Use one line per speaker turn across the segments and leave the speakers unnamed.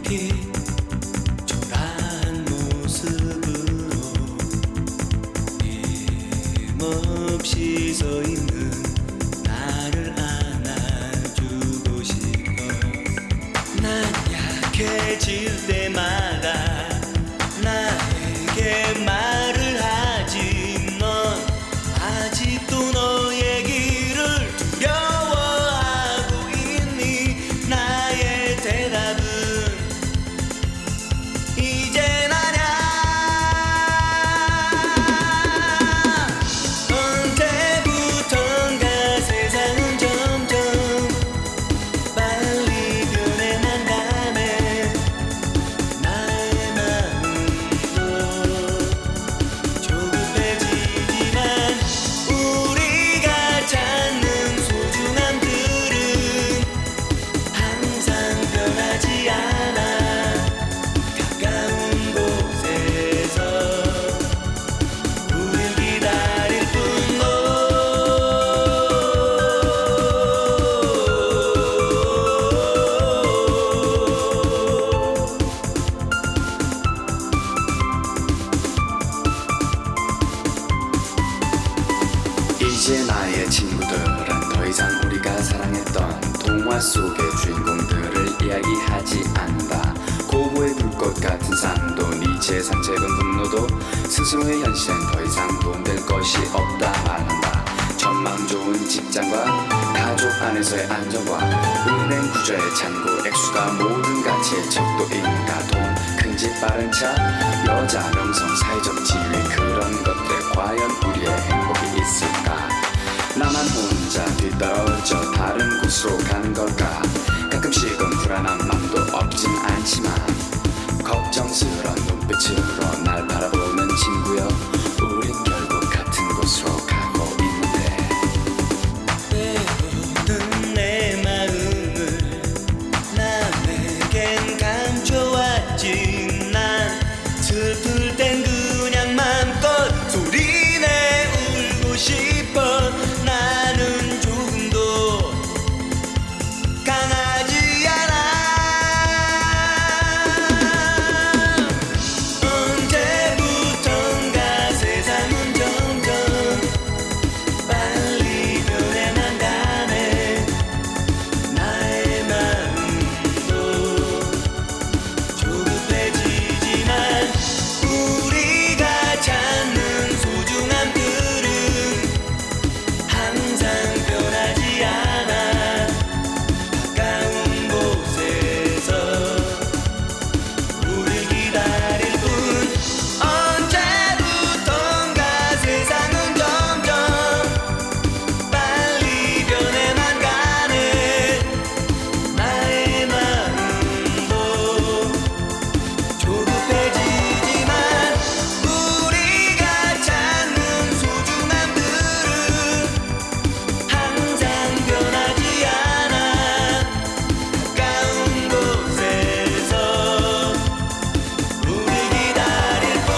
긴 초라한 모습으로 힘없이 서 있는 나를 안아주고 싶어. 난 약해질 때마다 나에게 말을 하지. 넌 아직도 너의 길을 두려워하고 있니? 나의 대답은 이젠 아냐. 언제부턴가 세상은 점점 빨리 변해만 가네. 나의 마음도 조급해지지만 우리가 찾는 소중함들은 항상 변하지 않아. 가까운 곳에서 우릴 기다릴 뿐.
이제 나의 친구들은 더 이상 우리가 사랑했던 동화 속의 주인공들을 이야기하지 않는다. 고고의 불꽃 같은 삶도 니체의 산책은 분노도 스스로의 현실엔 더 이상 도움될 것이 없다 말한다. 전망 좋은 직장과 가족 안에서의 안정과 은행 구조의 잔고 액수가 모든 가치의 척도인가. 돈, 큰 집, 빠른 차, 여자, 명성, 사회적 지위, 그런 것들 과연 우리의 행복이 있을까? 나만 혼자 뒤떨어져 다른 곳으로 가는 걸까? 가끔씩은 불안한 맘도 없진 않지만 걱정스런 눈빛으로 날 바라보는 친구여, 우린 결국 같은 곳으로 가고 있는데.
때로는 내 마음을 남에겐 감춰왔지. 난 슬플 땐 그냥 맘껏 소리내 울고 싶어. 나는 조금도 강하지 않아. 언제부턴가 세상은 점점 빨리 변해만 가네. 나의 마음도 조급해지지만 우리가 찾는 소중함들은 항상 변하지 않아. 가까운 곳에서 우릴 기다릴 뿐. 언제부턴가 세상은 점점 빨리 변해만 가네. 나의 마음도 조급해지지만 우리가 찾는 소중함들은 항상 변하지 않아. 가까운 곳에서 우릴 기다릴 뿐.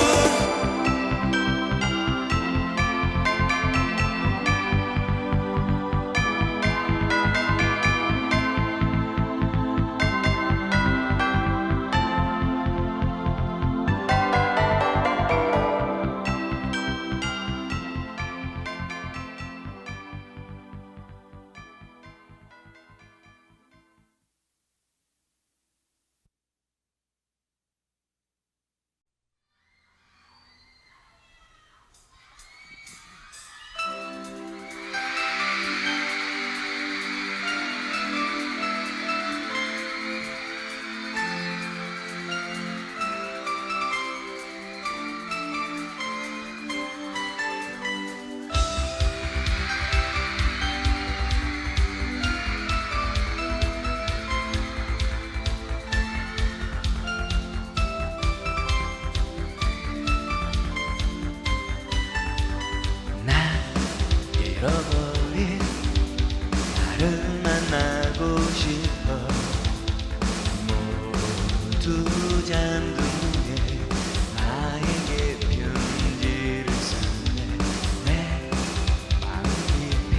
난 잃어버린 나를 만나고 싶어. 모두 잠든 후에 나에게 편지를 쓰네. 내 마음 깊이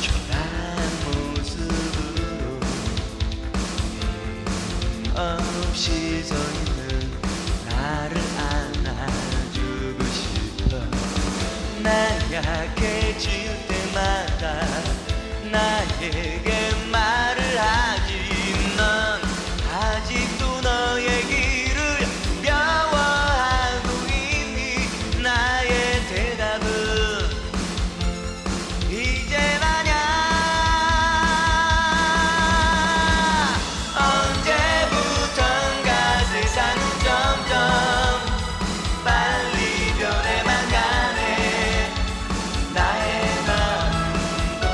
초라한 모습으로 없이 서 있는 나를 안아주고 싶어. 난 약해질 때마다 나에게 말을 하지. 넌 아직도 너의 길을 두려워하고 있니? 나의 대답은 이젠 아냐. 언제부턴가 세상은 점점 빨리 변해만 가네. 나의 마음도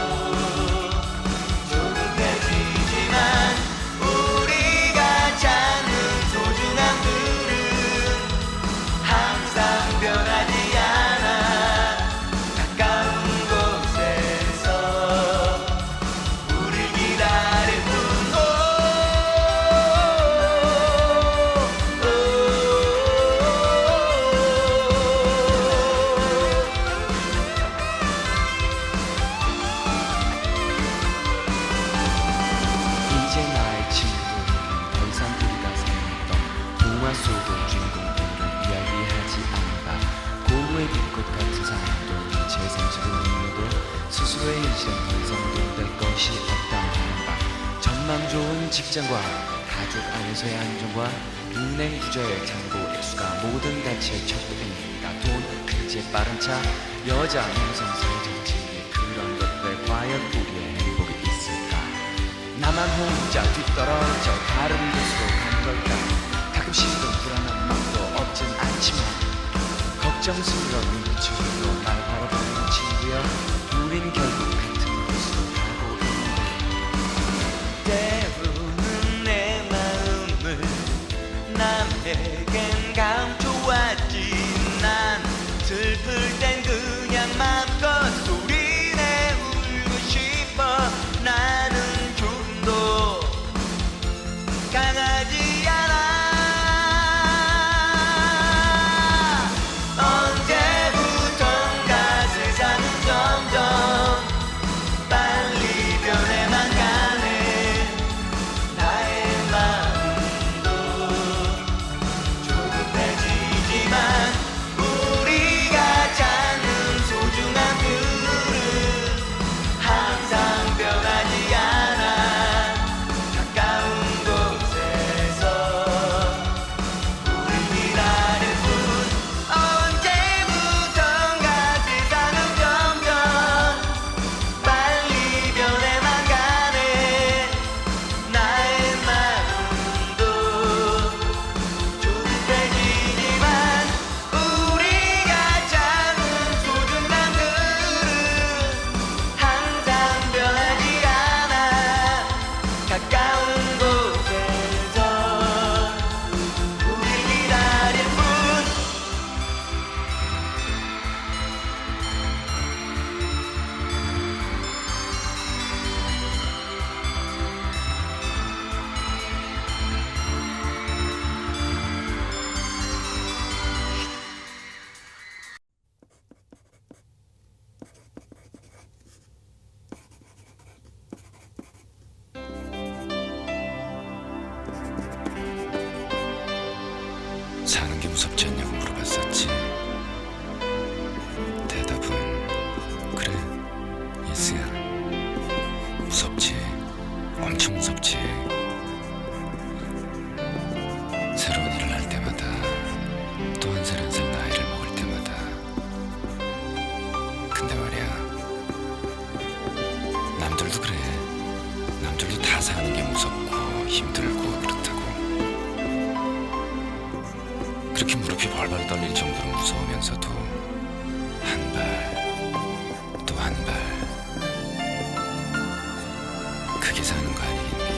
조급해지지만 우리가 찾는 소중함들은 항상 변하지 않아. 가까운 곳에서 우릴 기다릴 뿐. 이제 나의 친구들은 더 이상 우리가 생각했던 동화 속의 주인공들을 이야기하지 않는다. 고무의 불꽃 같은 사람도 제 상식을 믿어도 스스로의 인생 더 이상 도움될 것이 없다. 전망 좋은 직장과 가족 안에서의 안정과 은행 부자의 잔고 액수가 모든 가치의 척도입니다. 돈, 크지, 빠른 차, 여자, 명성, 사회정치, 그런 것들 과연 우리의 행복이 있을까? 나만 혼자 뒤떨어져 다른 곳으로 간 걸까? 가끔씩은 불안한 마음도 없진 않지만 걱정스러운 눈빛으로 날 바라보는 친구야, 우린 결국 같은 곳으로 가고 있는데 때로는 내 마음을 남에겐 감춰왔지. 난 슬플 땐 그냥 맘껏 소리내 울고 싶어. 나는 좀 더 강하지 않아. 언제부턴가 세상은 점점 빨리 변해만 가네. 나의 마음도 조급해지지만 우리가 찾는 소중함들은 항상 변하지 않아. 가까운 곳에서 우릴 기다릴 뿐. 언제부턴가 세상은 점점 빨리 변해만 가네. 나의 마음도 조급해지지만 우리가 찾는 소중함들은 항상 변하지 않아. 가까운 곳에서 우릴 기다릴 뿐.
사는 게 무섭지 않냐고 물어봤었지. 대답은 그래, 예스야. 무섭지. 엄청 무섭지. 새로운 일을 할 때마다 또 한 살 한 살 나이를 먹을 때마다. 근데 말이야, 남들도 그래. 남들도 다 사는 게 무섭고 힘들고 그렇다고. 그렇게 무릎이 벌벌 떨릴 정도로 무서우면서도 한 발 또 한 발 그게 사는 거 아니겠니?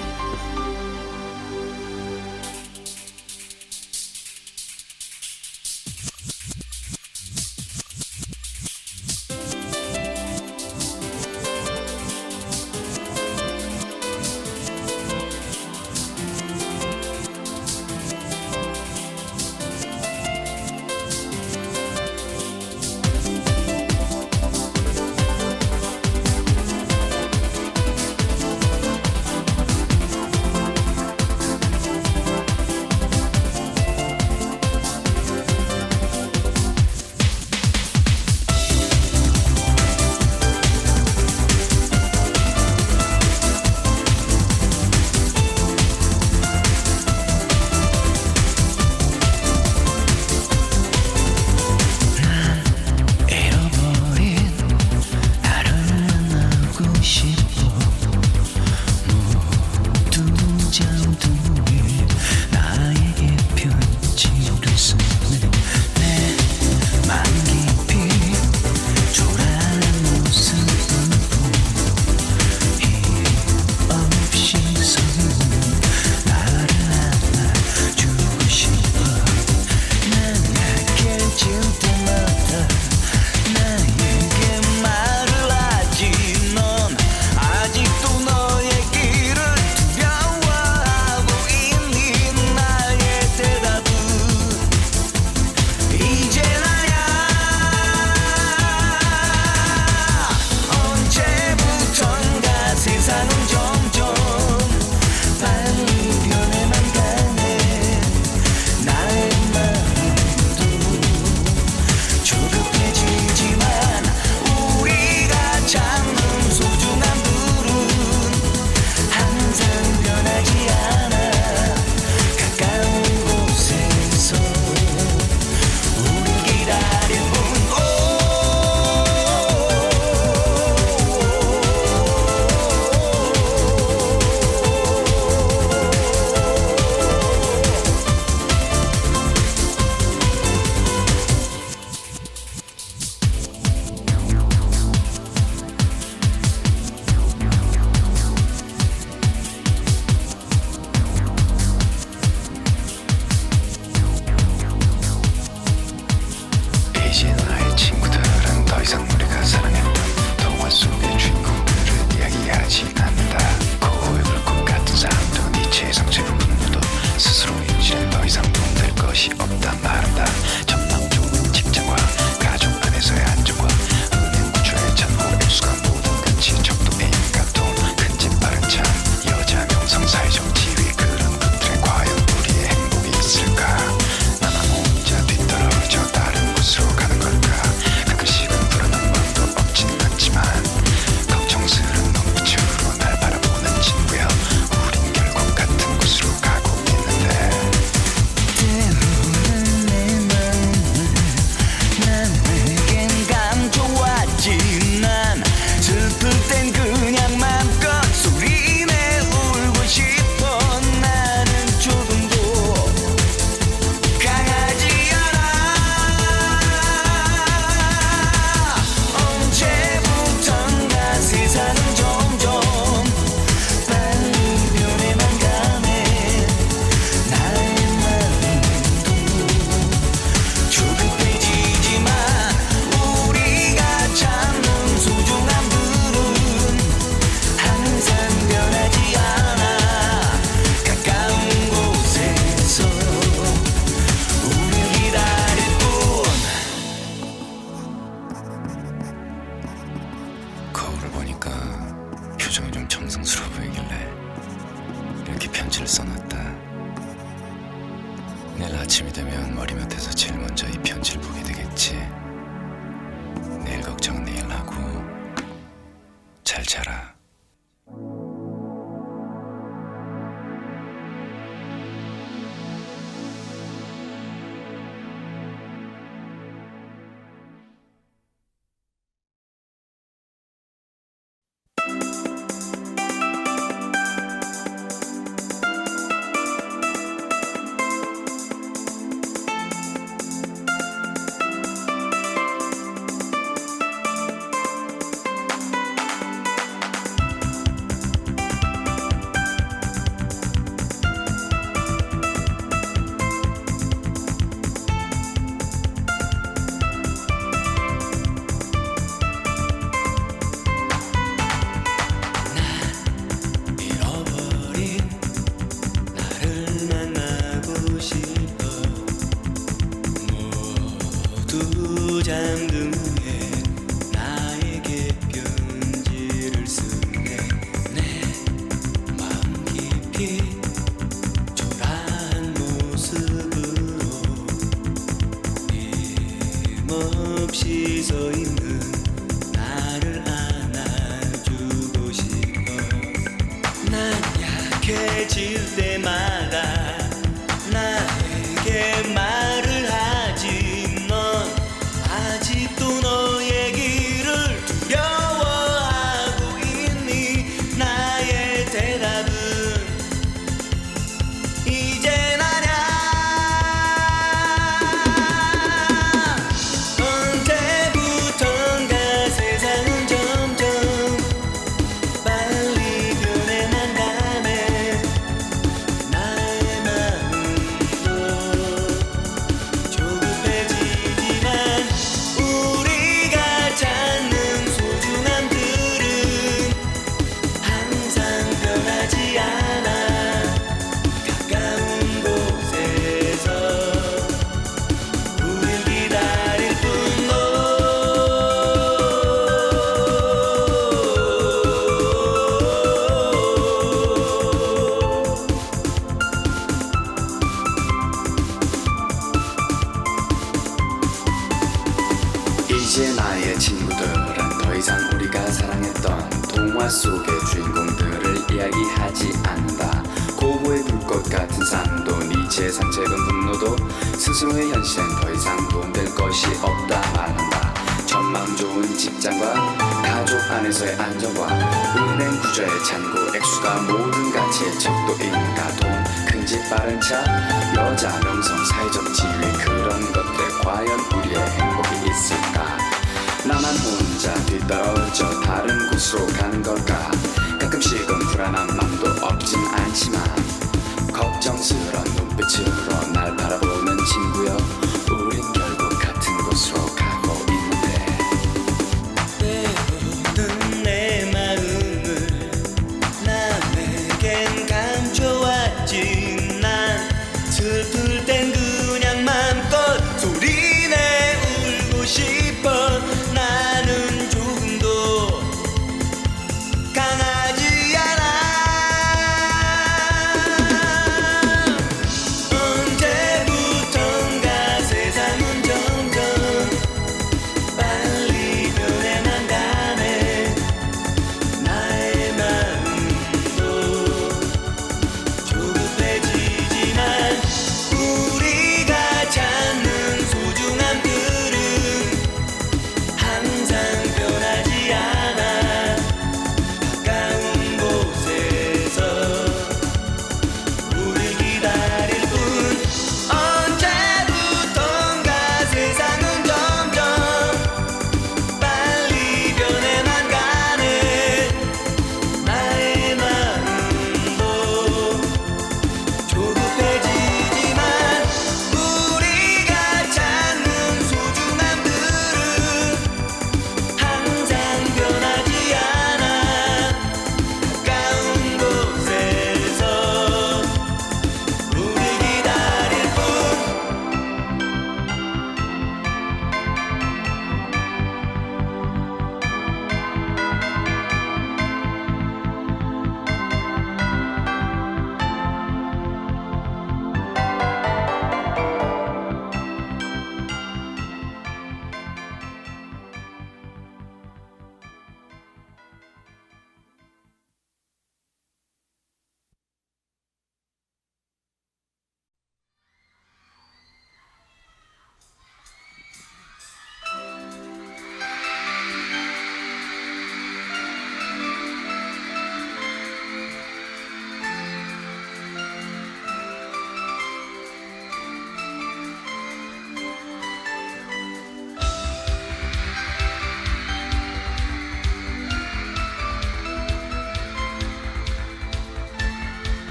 아파 보이길래 이렇게 편지를 써놨다. 내일 아침이 되면 머리맡에서 제일 먼저 이 편지를 보게 되겠지. 내일 걱정은 내일 하고 잘 자라.
잠든 후에 나에게 편지를 쓰네. 내 마음 깊이 초라한 모습으로 힘없이 서 있는 나를 안아주고 싶어. 난 약해질 때마다 나에게 말을 하지. 넌 아직도 너의 길을 두려워하고 있니? 나의 대답은 이젠 아냐. 언제부턴가 세상은 점점 빨리 변해나가네. 나의 마음도 조급해지지만 우리가 찾는 소중함들은 항상 변하지 않아. 가까운 곳에서 우릴 기다릴 뿐.
이제 나의 친구들은 더 이상 우리가 사랑했던 동화 속의 주인공들을 이야기하지 않는다. 고고의 불꽃 같은 삶도 네 재산 적은 분노도 스스로의 현실엔 더 이상 도움될 것이 없다 말한다. 전망 좋은 직장과 가족 안에서의 안정과 은행 구조의 잔고 액수가 모든 가치의 척도인가. 돈, 큰 집, 빠른 차, 여자, 명성, 사회적 지위, 그런 것들에 과연 우리의 행복이 있을까? 나만 혼자 뒤떨어져 다른 곳으로 가는 걸까? 가끔씩은 불안한 맘도 없진 않지만 걱정스런 눈빛으로 날 바라보는 친구여, 우린 결국 같은 곳으로 가고 있는데.
때로는 내 마음을 남에겐 감춰왔지. 난 슬플 땐 그냥 맘껏 소리내 울고 싶어. 나는 조금도 강하지 않아. 언제부턴가 세상은 점점 빨리 변해나가네. 나의 마음도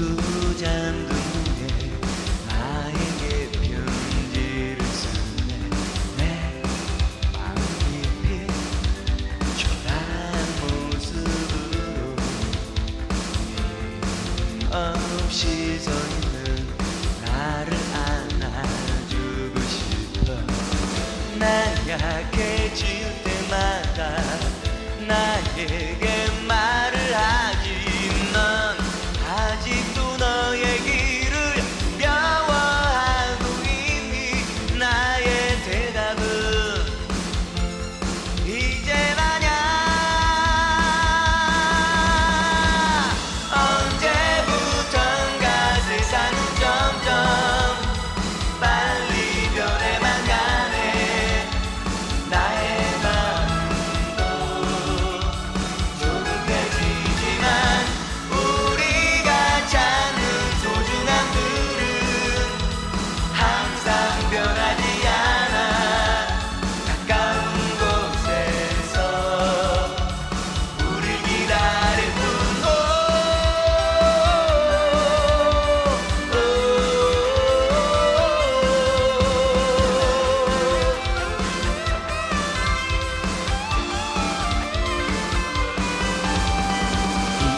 두 잔 눈에 나에게 편지를 쓰네. 내 마음 깊이 초라한 모습으로 없이 서 있는 나를 안아주고 싶어. 난 약해질 때마다 나에게 말을 하지. 넌 아직도 너의 길을 미워하고 있니? 나의 대답은 이젠 아냐. 언제부턴가 세상은 점점 빨리 변해만 가네. 나의 마음도 조급해지지만 우리가 찾는 소중함들은 항상 변하지 않아. 가까운 곳에서 우릴 기다릴 뿐.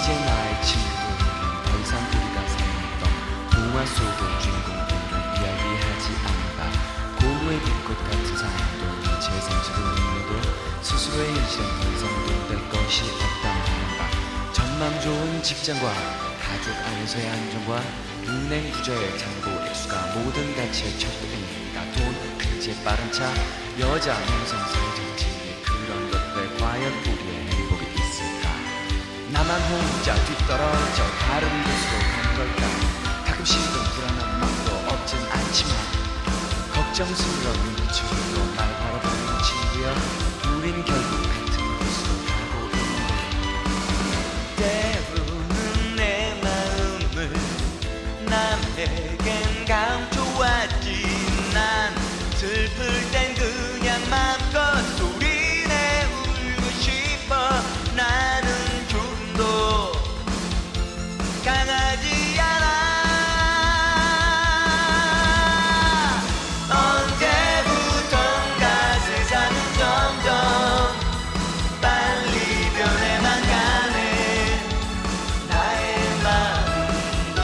이제 나의 친구들은 더 이상 우리가 살았던 동화 속의 주인공들을 이야기하지 않는다. 고우의 불꽃 같은 삶도 제 상처를 눌러도 스스로의 현실은 더 이상 도움될 것이 없다는 바. 전망 좋은 직장과 가족 안에서의 안정과 은행 부자의 잔고 액수가 모든 가치의 척도이니까. 돈, 크지, 빠른 차, 여자, 명성사의 정치, 그런 것들 과연 우리의 행복이 있을까? 나만 혼자 뒤떨어져 다른 곳으로 간 걸까? 가끔씩은 불안한 마음도 없진 않지만 걱정스러운 눈빛으로 날 바라보는 친구야, 우린 결국 같은 곳으로 가고 있는데. 때로는 내 마음을 남에겐 감춰왔지. 난 슬플 땐 그냥 맘껏 소리내 울고 싶어. 나는 좀 더 강하지 않아. 언제부턴가 세상은 점점 빨리 변해만 가네. 나의 마음도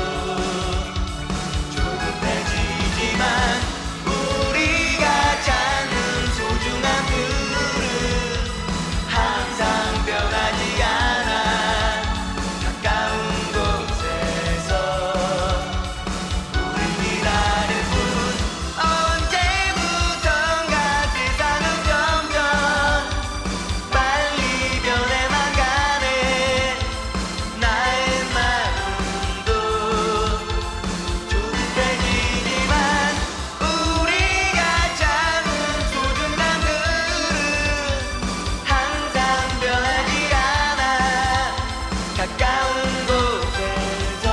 조급해지지만 우리가 찾는 소중함들은 항상 변하지 않아. 가까운 곳에서 우릴 기다릴 뿐. 언제부턴가 세상은 점점 빨리 변해만 가네. 나의 마음도 조급해지지만 우리가 찾는 소중함들은 항상 변하지 않아. 가까운 곳에서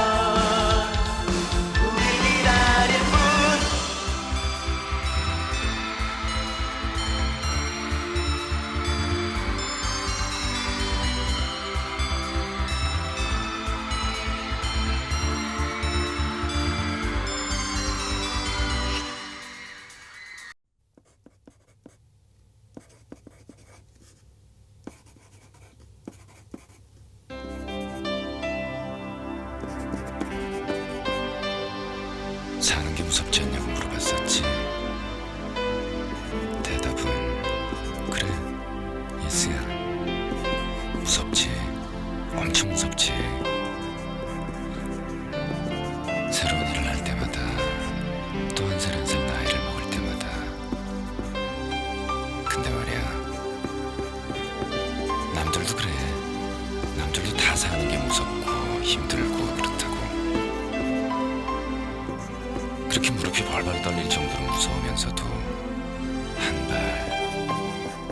우릴 기다릴 뿐.
사는 게 무섭지 않냐고 물어봤었지. 대답은 그래, 예스야. 무섭지. 엄청 무섭지. 새로운 일을 할 때마다, 또 한 살 한 살 나이를 먹을 때마다. 근데 말이야, 남들도 그래. 남들도 다 사는 게 무섭고 힘들고 그렇다고. 그렇게 무릎이 벌벌 떨릴 정도로 무서우면서도 한 발,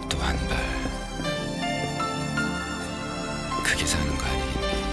또 한 발. 그게 사는 거 아니겠니?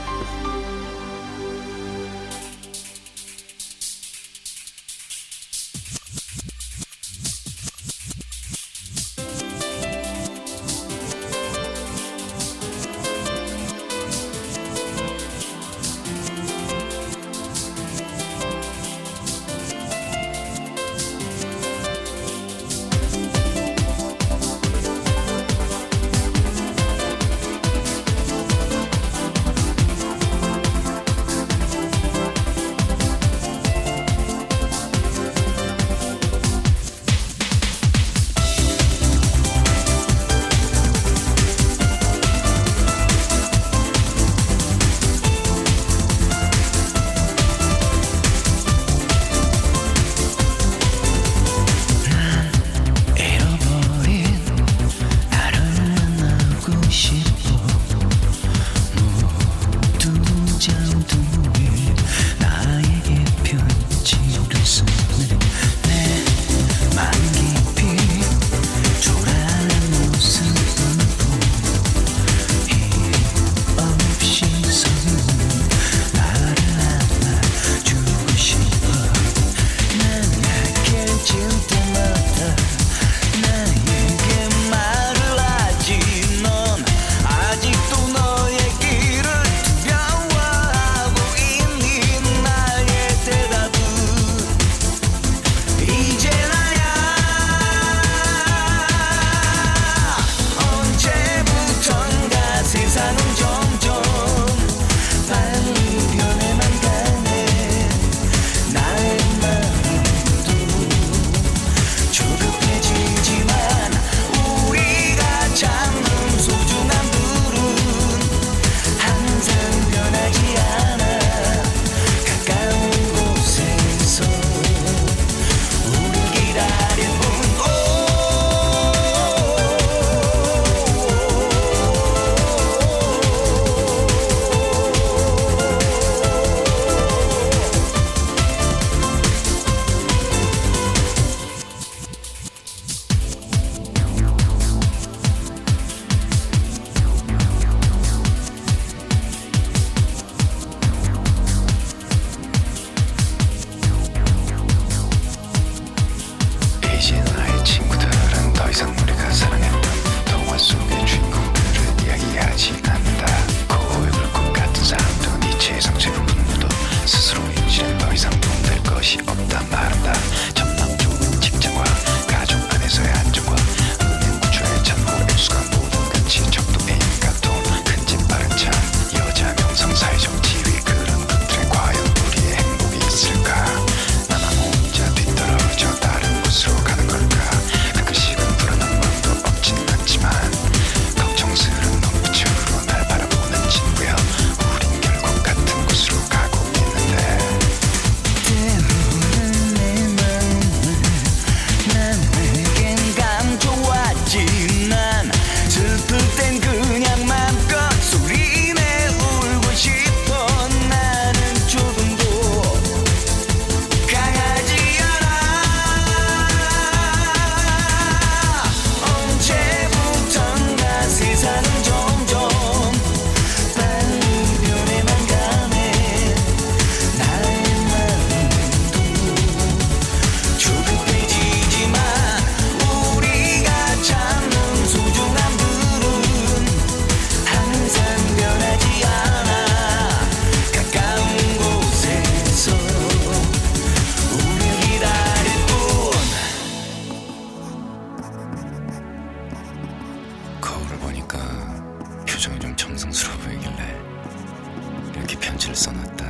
써놨다.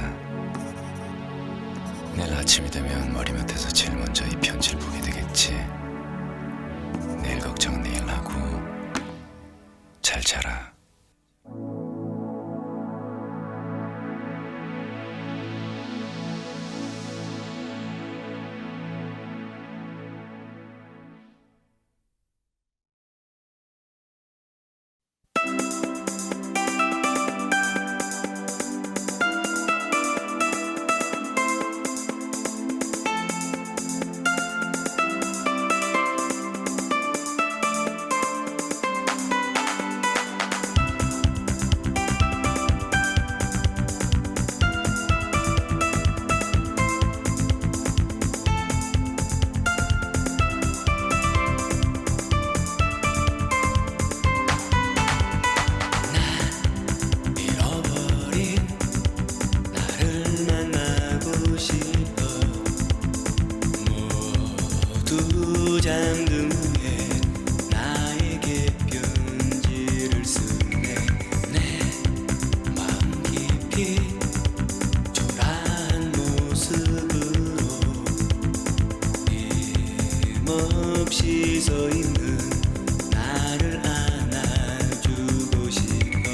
내일 아침이 되면 머리맡에서 제일 먼저 이 편지를 보게 되겠지. 내일 걱정은 내일 하고 잘 자라.
잠든 후에 나에게 편지를 쓰네. 내 마음 깊이 초라한 모습으로 힘없이 서 있는 나를 안아주고 싶어.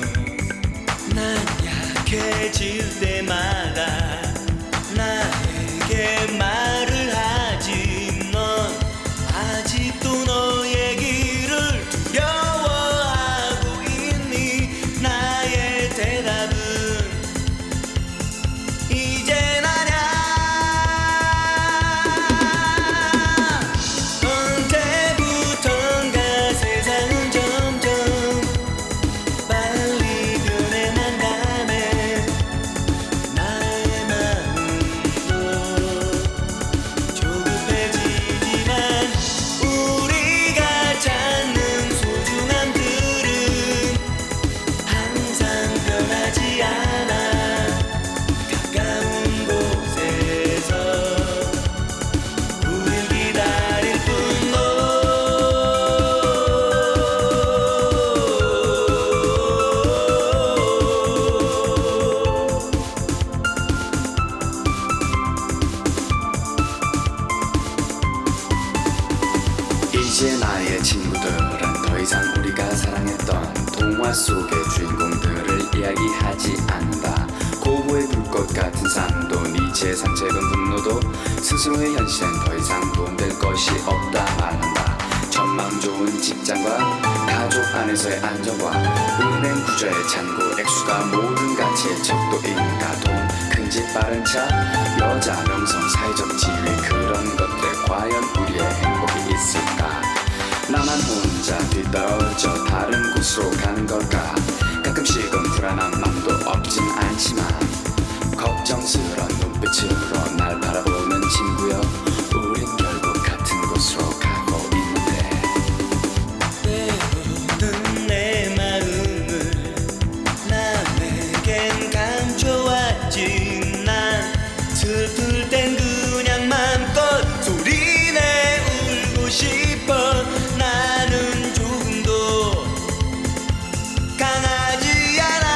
난 약해질 때마다 나에게 말을 하지. 넌 아직도 너의 길을 두려워하고 있니? 나의 대답은 이젠 아냐. 언제부턴가 세상은 점점 빨리 변해나가네. 나의 마음도 조급해지지만 우리가 찾는 소중함들은 항상 변하지 않아. 가까운 곳에서 우릴 기다릴 뿐.
이제 나의 친구들은 더 이상 우리가 사랑했던 동화 속의 주인공들을 이야기하지 않는다. 고고의 불꽃 같은 삶도 네 재산 적은 분노도 스스로의 현실엔 더 이상 도움될 것이 없다 말한다. 전망 좋은 직장과 가족 안에서의 안정과 은행 구조의 잔고 액수가 모든 가치의 척도인가. 돈, 큰 집, 빠른 차, 여자, 명성, 사회적 지위, 그런 것들 과연 우리의 행복이 있을까? 나만 혼자 뒤떨어져 다른 곳으로 가는 걸까? 가끔씩은 불안한 맘도 없진 않지만 걱정스런 눈빛으로 날 바라보는 친구여, 우린 결국 같은 곳으로 가고 있는데.
때로는 내 마음을 남에겐 감춰왔지. 난 슬플 땐 그냥 맘껏 소리내 울고 싶어. 나는 조금도 강하지 않아.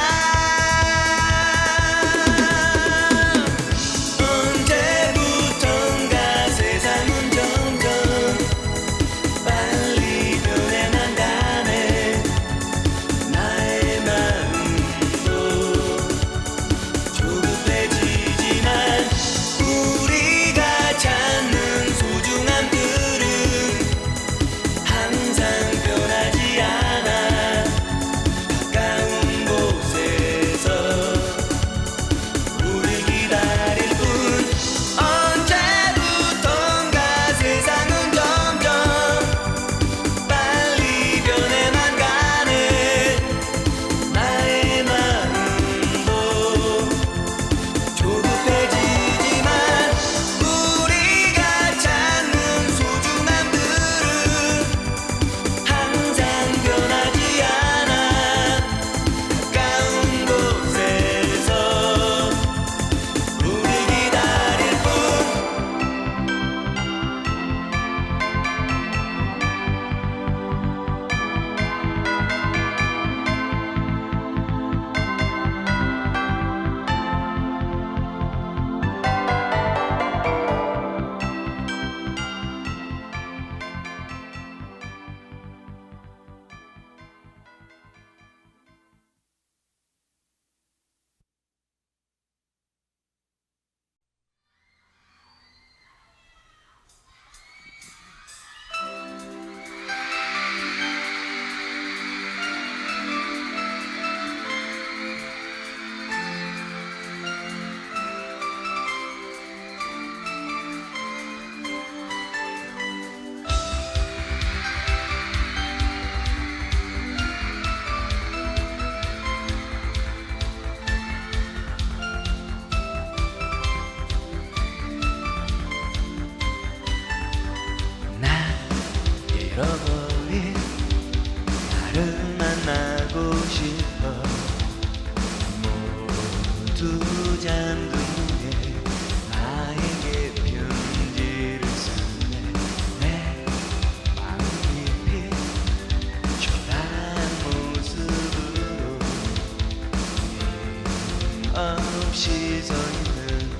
없는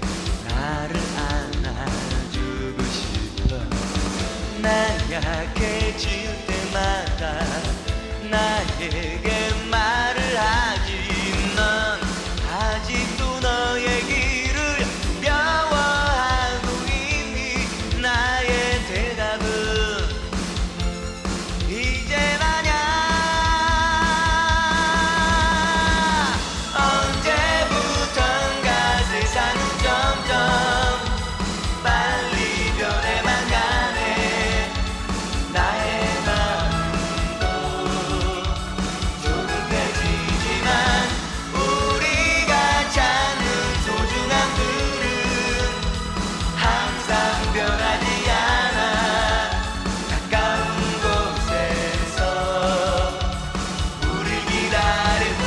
나를 안아주고 싶어. 난 약해질 때마다 나에게 말을 하지. 넌 아직도 너의 길을 두려워하고 있니? 나의 대답은 이젠 아냐. 언제부턴가 세상은 점점 빨리 변해만 가네. 나의 마음도 조급해지지만 우리가 찾는 소중함들은 항상 변하지 않아. 가까운 곳에서 우릴 기다릴 뿐.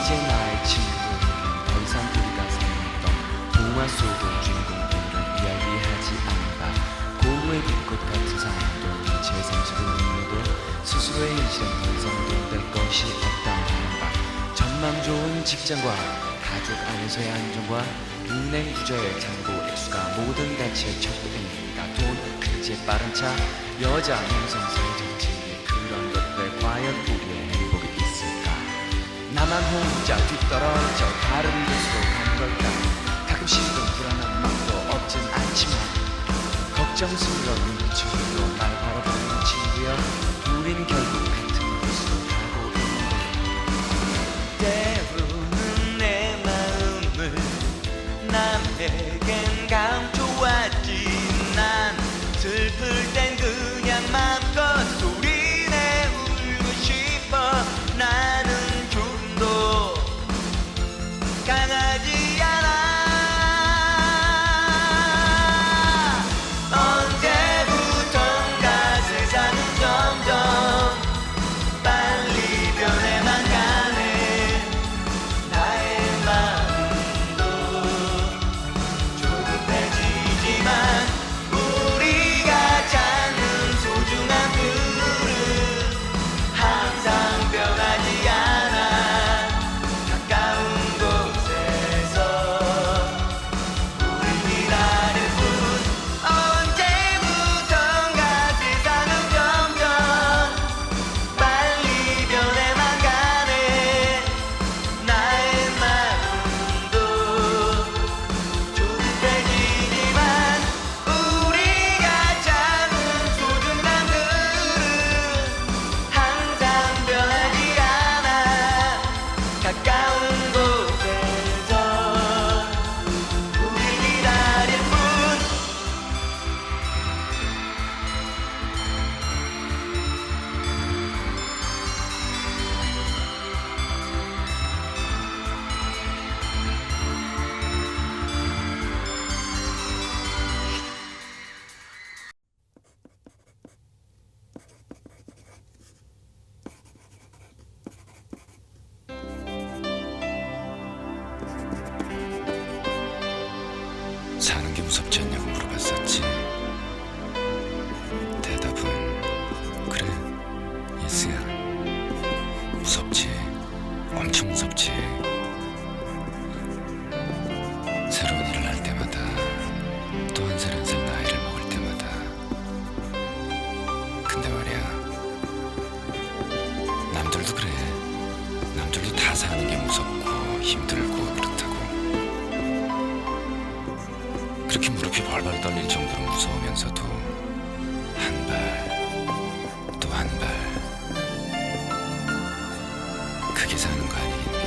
이제 나의 친구들은 더 이상 우리가 살았던 동화 속의 주인공들을 이야기하지 않는다. 고무의 불꽃 같은 삶도 이제 상식을 의미도 스스로의 인생 더 이상 도움될 것이 없다 말한다. 전망 좋은 직장과 가족 안에서의 안정과 은행 부자의 잔고 액수가 모든 가치의 척도입니다. 돈, 크지 빠른 차, 여자, 명성사의 정치, 그런 것들 과연 우리의 행복이 있을까? 나만 혼자 뒤떨어져 다른 곳으로 간 걸까? 가끔씩은 불안한 마음도 없진 않지만 걱정스러운 눈빛으로 날 바라보는 친구여, 우린 결국 같은 곳으로 가고 있는 거야. 때로는 내 마음을 남에겐 감춰왔지. 난 슬플 땐 그냥 맘껏 소리내 울고 싶어. 나는 좀도 강하지 않아. 언제부턴가 세상은 점점 빨리 변해만 가네. 나의 마음도 조급해지지만 우리가 찾는 소중함들은 항상 변하지 않아. 가까운 곳에서 우릴 기다릴 뿐. 언제부턴가 세상은 점점 빨리 변해만 가네. 나의 마음도 조급해지지만 우리가 찾는 소중함들은 항상 변하지 않아. 가까운 곳에서 우릴 기다릴 뿐.
사는 게 무섭지 않냐고 물어봤었지. 대답은 그래, 예스야. 무섭지, 엄청 무섭지. 새로운 일을 할 때마다 또 한 살 한 살 나이를 먹을 때마다. 근데 말이야, 남들도 그래. 남들도 다 사는 게 무섭고 힘들고 그렇다고. 그렇게 무릎이 벌벌 떨릴 정도로 무서우면서도 한 발 또 한 발, 그게 사는 거 아니겠니?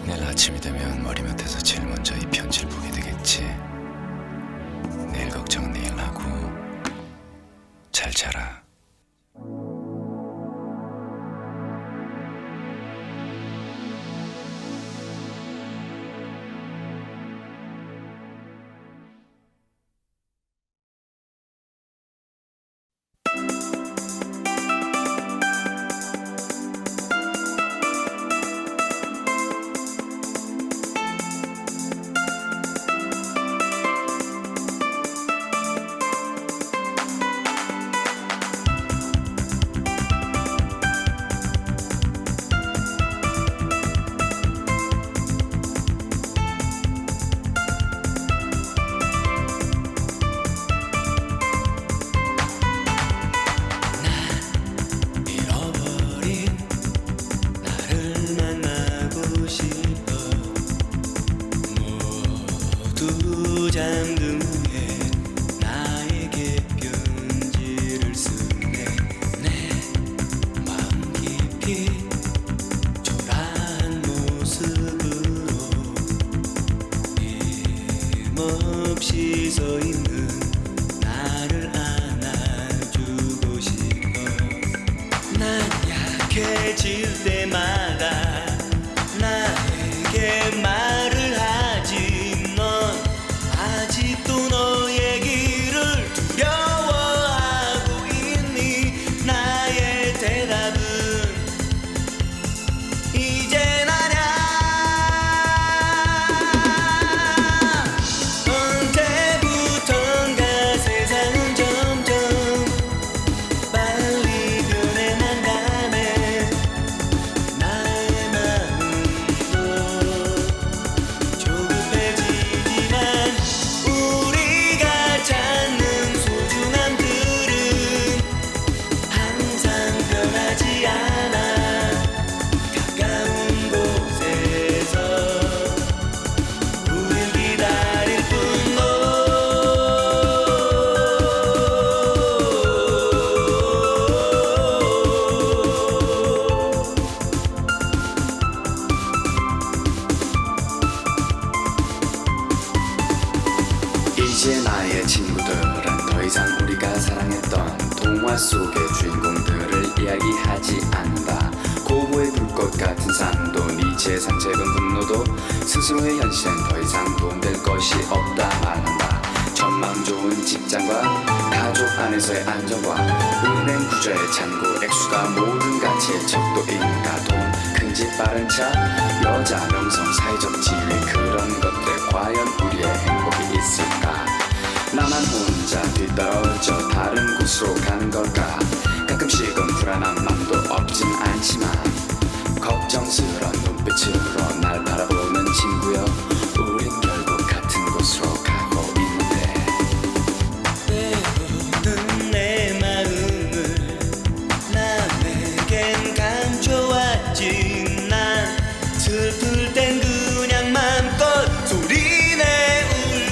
내일 아침이 되면 머리맡에서 제일 먼저 이 편지를 보게 되겠지. 내일 걱정은 내일 하고 잘 자라.
잠든 후에 나에게 편지를 쓰네. 내 마음 깊이 초라한 모습으로 힘없이 서 있는 나를 안아주고 싶어. 난 약해질 때마다 나에게 말을 하지. 아직도 너의 길을 두려워하고 있니? 나의 대답은 이젠 아냐. 언제부턴가 세상은 점점 빨리 변해만 가네. 나의 마음도 조급해지지만 우리가 찾는 소중함들은 항상 변하지 않아. 가까운 곳에서 우릴 기다릴 뿐.
이제 나의 친구들은 더 이상 우리가 사랑했던 동화 속의 주인공들을 이야기하지 않는다. 고고의 불꽃 같은 삶도 네 재산책은 분노도 스스로의 현실엔 더 이상 도움될 것이 없다 말한다. 전망 좋은 직장과 가족 안에서의 안정과 은행 구조의 잔고 액수가 모든 가치의 척도인 가동, 큰 집 빠른 차, 여자 명성 사회적 지위, 그런 것들 과연 우리의 행복이 있을까? 나만 혼자 뒤떨어져 다른 곳으로 가는 걸까? 가끔씩은 불안한 맘도 없진 않지만 걱정스런 눈빛으로 날 바라보는 친구여, 우린 결국 같은 곳으로 가고 있는데.
때로는 내 마음을 남에겐 감춰왔지. 난 슬플 땐 그냥 맘껏 소리내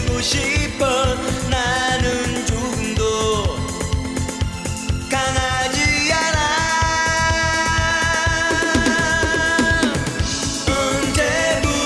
울고 싶어. 나는 조금도 강하지 않아. 언제부턴가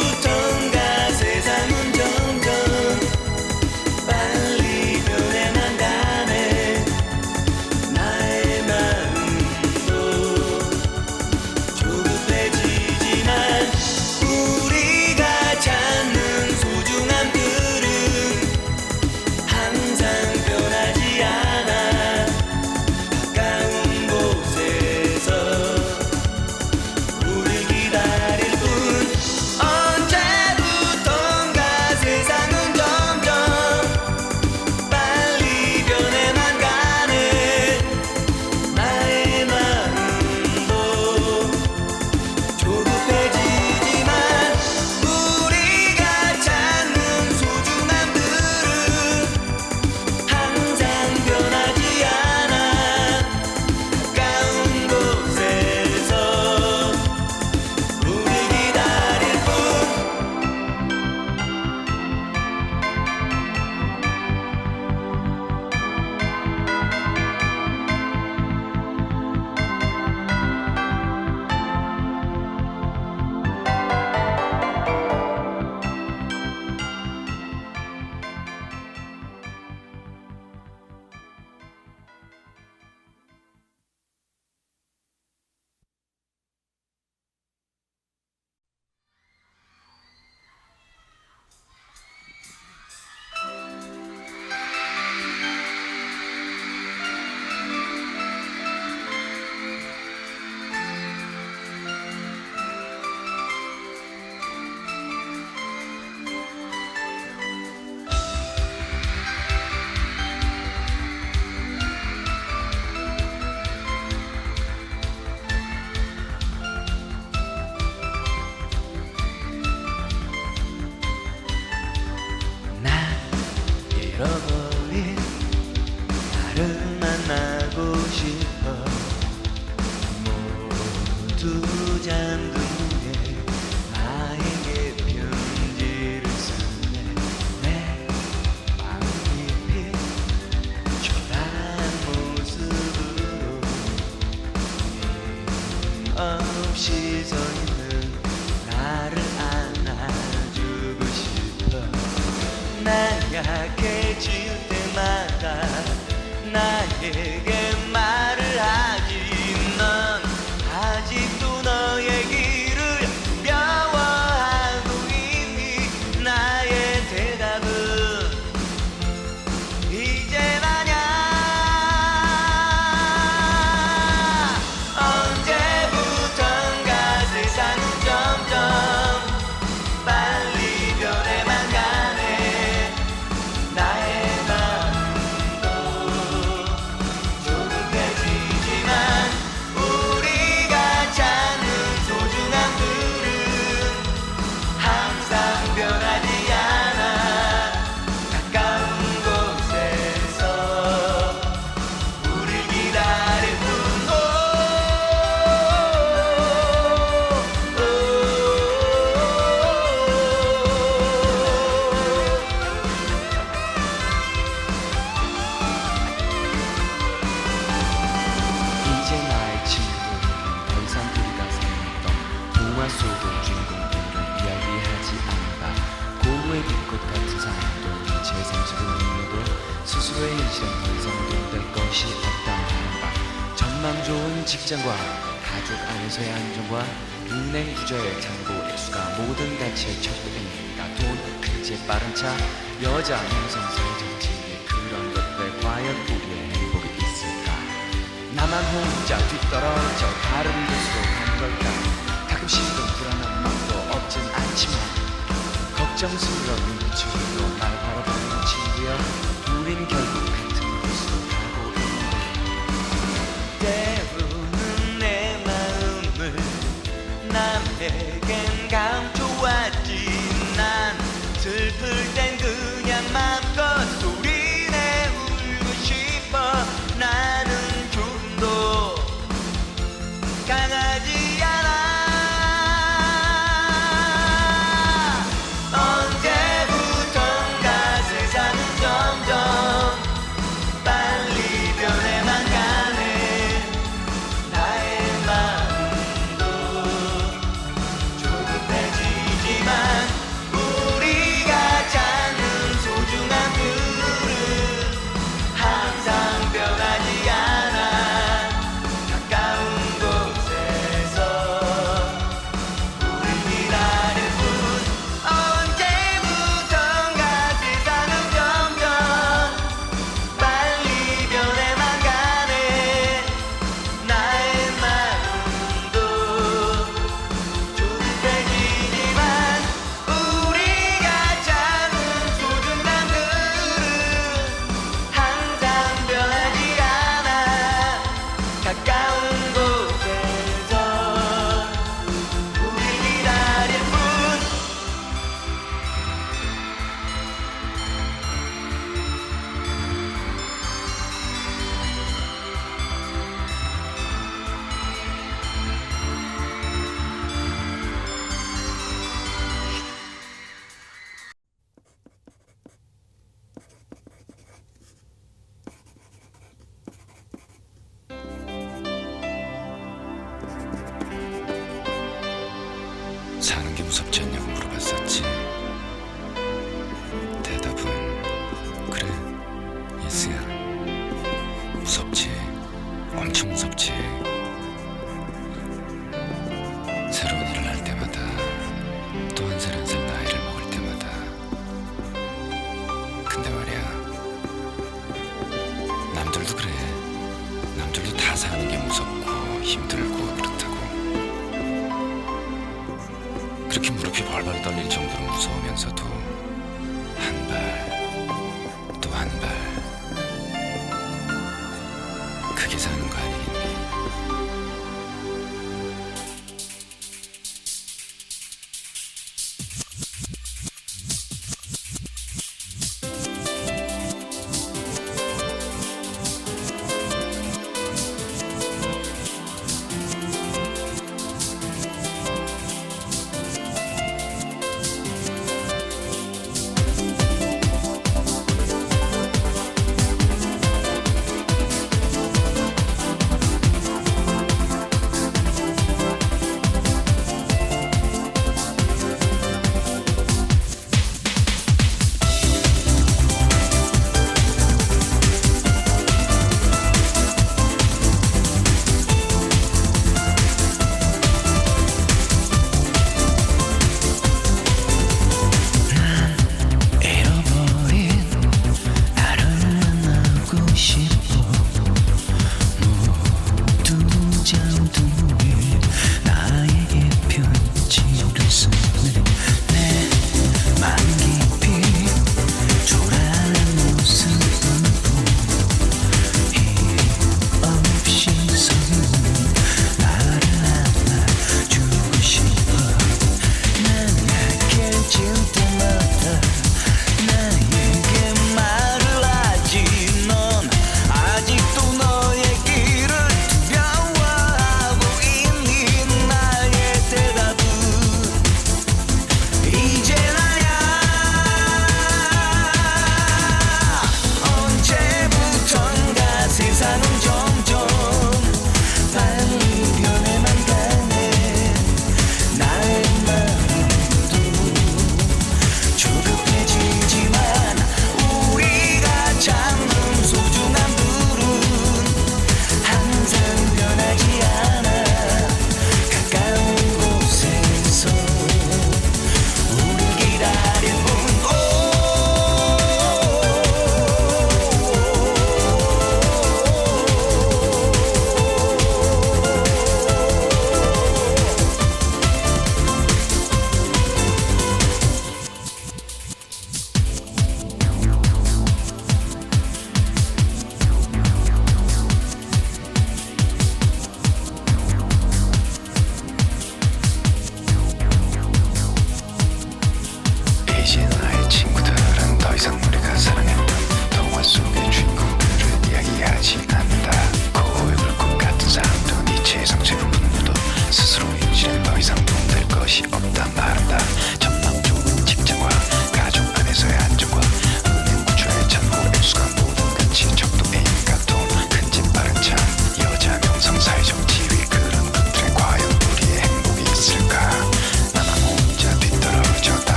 잃어버린 나를 만나고 싶어. 모두 잠든 후에 나에게 편지를 쓰네. 내 마음 깊이 초라한 모습으로 없이 서 있는 나를 안아주고 싶어. 난 약해질 때마다 나에게 말을 하지. 넌 아직도 너의 길을 두려워하고 있니? 나의 대답은 이젠 아냐. 언제부턴가 세상은 점점 빨리 변해만 가네. 나의 마음도 조급해지지만 우리가 찾는 소중한 둘은 항상 변하지 않아. 가까운 곳에서 우릴 기다릴 뿐. 이제 나의 친구들은 더 이상 우리가 살았던 동화 속의 주인공들을 이야기하지 않는다. 고무의 불꽃 같은 삶도 제 상식을 눌러도 스스로의 인생 더 이상 도움될 것이 없다 한다. 전망 좋은 직장과 가족 안에서의 안정과 은행 부자의 잔고 액수가 모든 가치의 척도입니다. 돈, 크지, 빠른 차, 여자, 명성, 사회정치, 그런 것들 과연 우리의 행복이 있을까? 나만 혼자 뒤떨어져 다른 곳으로 간 걸까? 가끔씩은 불안한 마음도 없진 않지만 걱정스러운 눈빛으로 날 바라보는 친구여, 우린 결국 같은 곳으로 가고 있는데 때로는 내 마음을 남에겐 감춰왔지. 난 슬플 땐 그냥 맘껏 소리내 울고 싶어. 나는 좀더 강하지 않아. 언제부턴가 세상은 점점 빨리 변해만 가네. 나의 마음도 조급해지지만 우리가 찾는 소중한 둘은 항상 변하지 않아. 가까운 곳에서 우릴 기다릴 뿐. 언제부턴가 세상은 점점 빨리 변해만 가네. 나의 마음도 조급해지지만 우리가 찾는 소중한 들은 항상 변하지 않아. 가까운 곳에서 우릴 기다릴 뿐.
사는 게 무섭지 않냐고 물어봤었지. 대답은 그래, 이스야. 무섭지. 엄청 무섭지. 새로운 일을 할 때마다 또 한 살 한 살 나이를 먹을 때마다. 근데 말이야, 남들도 그래. 남들도 다 사는 게 무섭고 힘들고 그렇다고. 그렇게 무릎이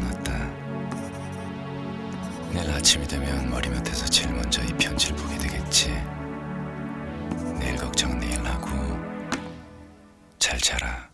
써놨다. 내일 아침이 되면 머리맡에서 제일 먼저 이 편지를 보게 되겠지. 내일 걱정은 내일 하고 잘 자라.